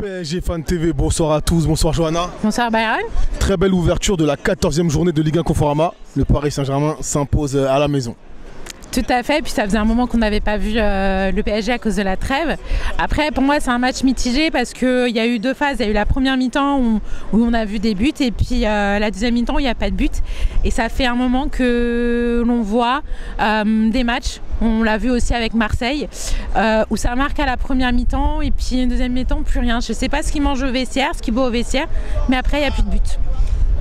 PSG Fan TV, bonsoir à tous, bonsoir Johanna. Bonsoir Byron. Très belle ouverture de la 14e journée de Ligue 1 Conforama. Le Paris Saint-Germain s'impose à la maison. Tout à fait, puis ça faisait un moment qu'on n'avait pas vu le PSG à cause de la trêve. Après, pour moi, c'est un match mitigé parce qu'il y a eu deux phases. Il y a eu la première mi-temps où on a vu des buts et puis la deuxième mi-temps où il n'y a pas de but. Et ça fait un moment que l'on voit des matchs. On l'a vu aussi avec Marseille, où ça marque à la première mi-temps et puis une deuxième mi-temps, plus rien. Je ne sais pas ce qui mange au vestiaire, ce qui boit au vestiaire, mais après, il n'y a plus de but.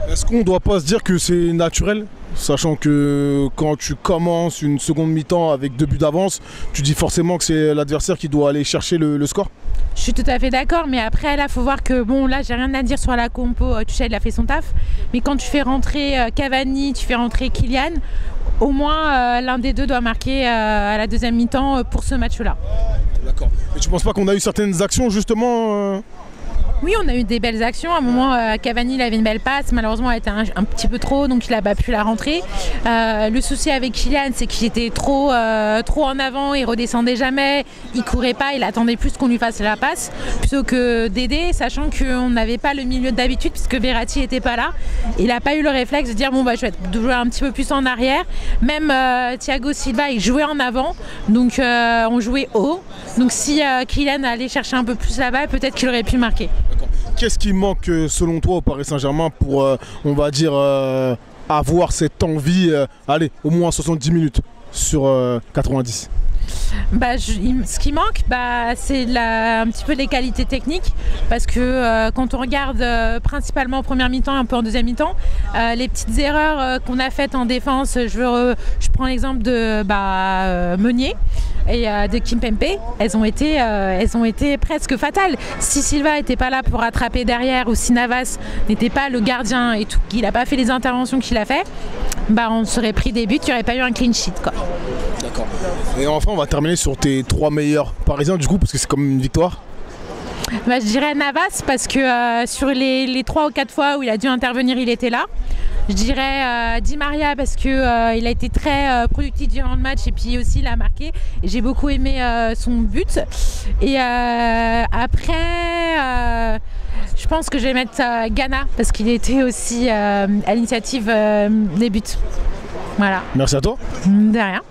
Est-ce qu'on ne doit pas se dire que c'est naturel ? Sachant que quand tu commences une seconde mi-temps avec 2 buts d'avance, tu dis forcément que c'est l'adversaire qui doit aller chercher le score. Je suis tout à fait d'accord, mais après là, faut voir que bon, là, j'ai rien à dire sur la compo. Tuchel, il a fait son taf, mais quand tu fais rentrer Cavani, tu fais rentrer Kylian, au moins l'un des deux doit marquer à la deuxième mi-temps pour ce match-là. D'accord. Et tu penses pas qu'on a eu certaines actions justement Oui, on a eu des belles actions. À un moment, Cavani il avait une belle passe. Malheureusement, elle était un petit peu trop haut, donc il n'a pas pu la rentrer. Le souci avec Kylian, c'est qu'il était trop en avant. Il redescendait jamais. Il courait pas. Il attendait plus qu'on lui fasse la passe plutôt que d'aider, sachant qu'on n'avait pas le milieu d'habitude puisque Verratti n'était pas là. Il n'a pas eu le réflexe de dire bon bah je vais jouer un petit peu plus en arrière. Même Thiago Silva, il jouait en avant, donc on jouait haut. Donc si Kylian allait chercher un peu plus la balle, peut-être qu'il aurait pu marquer. Qu'est-ce qui manque selon toi au Paris Saint-Germain pour, on va dire, avoir cette envie, allez, au moins 70 minutes sur 90 ? Ce qui manque, c'est un petit peu les qualités techniques parce que quand on regarde principalement en première mi-temps et un peu en deuxième mi-temps, les petites erreurs qu'on a faites en défense, je prends l'exemple de Meunier et de Kimpembe, elles ont été presque fatales. Si Silva n'était pas là pour rattraper derrière ou si Navas n'était pas le gardien et tout, qu'il n'a pas fait les interventions qu'il a fait, on serait pris des buts, il n'y aurait pas eu un clean sheet, quoi. D'accord. Et enfin, on va terminer sur tes 3 meilleurs Parisiens du coup, parce que c'est comme une victoire. Je dirais Navas parce que sur les 3 ou 4 fois où il a dû intervenir, il était là. Je dirais Di Maria parce qu'il a été très productif durant le match et puis aussi il a marqué. Et j'ai beaucoup aimé son but. Et après, je pense que je vais mettre Ghana parce qu'il était aussi à l'initiative des buts. Voilà. Merci à toi. De rien.